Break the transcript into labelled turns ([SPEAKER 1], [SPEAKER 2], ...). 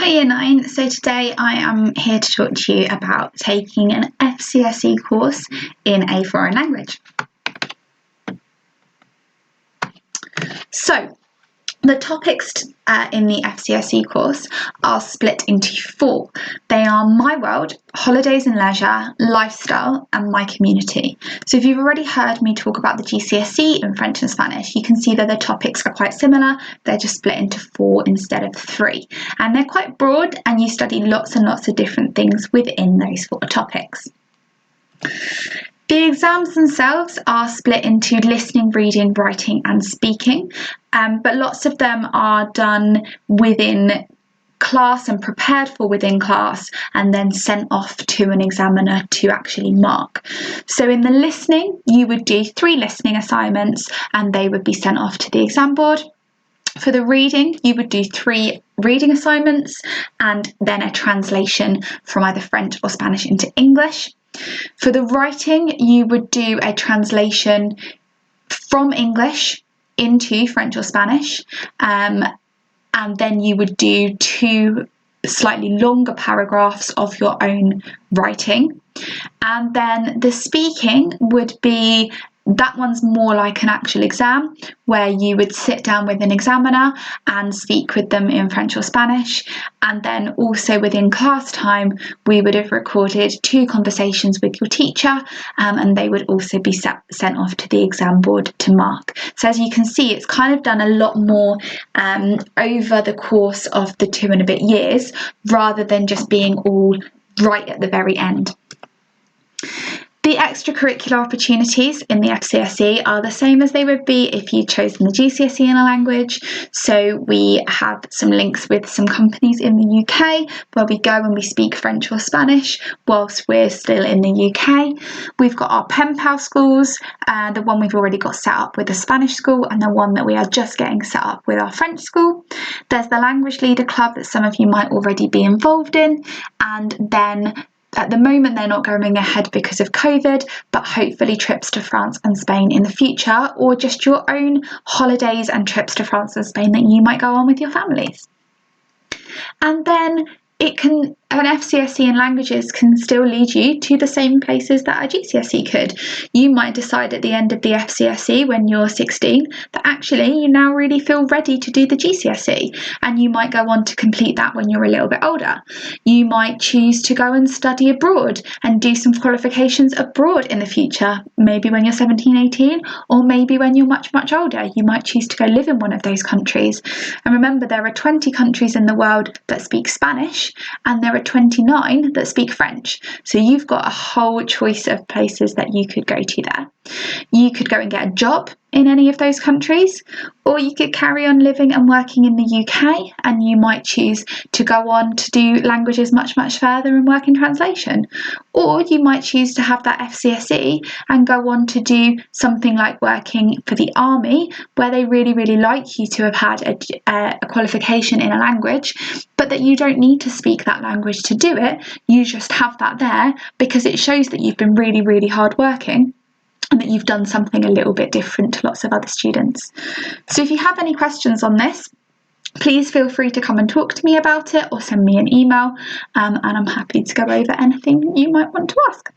[SPEAKER 1] Hi Year 9, so today I am here to talk to you about taking an FCSE course in a foreign language. So, the topics in the FCSE course are split into 4. They are My World, Holidays and Leisure, Lifestyle and My Community. So if you've already heard me talk about the GCSE in French and Spanish, you can see that the topics are quite similar. They're just split into 4 instead of 3. And they're quite broad and you study lots and lots of different things within those 4 topics. The exams themselves are split into listening, reading, writing and speaking, but lots of them are done within class and prepared for within class and then sent off to an examiner to actually mark. So in the listening, you would do 3 listening assignments and they would be sent off to the exam board. For the reading, you would do 3 reading assignments and then a translation from either French or Spanish into English. For the writing, you would do a translation from English into French or Spanish, and then you would do 2 slightly longer paragraphs of your own writing. And then the speaking would be, that one's more like an actual exam where you would sit down with an examiner and speak with them in French or Spanish. And then also within class time, we would have recorded 2 conversations with your teacher and they would also be sent off to the exam board to mark. So as you can see, it's kind of done a lot more over the course of the 2 and a bit years rather than just being all right at the very end. The extracurricular opportunities in the FCSE are the same as they would be if you'd chosen the GCSE in a language. So we have some links with some companies in the UK where we go and we speak French or Spanish whilst we're still in the UK. We've got our pen pal schools, the one we've already got set up with the Spanish school and the one that we are just getting set up with our French school. There's the Language Leader Club that some of you might already be involved in, and then at the moment, they're not going ahead because of COVID, but hopefully trips to France and Spain in the future, or just your own holidays and trips to France and Spain that you might go on with your families. And then an FCSE in languages can still lead you to the same places that a GCSE could. You might decide at the end of the FCSE when you're 16 that actually you now really feel ready to do the GCSE, and you might go on to complete that when you're a little bit older. You might choose to go and study abroad and do some qualifications abroad in the future, maybe when you're 17, 18, or maybe when you're much, much older. You might choose to go live in one of those countries. And remember, there are 20 countries in the world that speak Spanish, and there are 29 that speak French. So you've got a whole choice of places that you could go to there. You could go and get a job in any of those countries, or you could carry on living and working in the UK, and you might choose to go on to do languages much, much further and work in translation. Or you might choose to have that FCSE and go on to do something like working for the army, where they really, really like you to have had a qualification in a language, but that you don't need to speak that language to do it. You just have that there because it shows that you've been really, really hard working and that you've done something a little bit different to lots of other students. So if you have any questions on this, please feel free to come and talk to me about it or send me an email, and I'm happy to go over anything you might want to ask.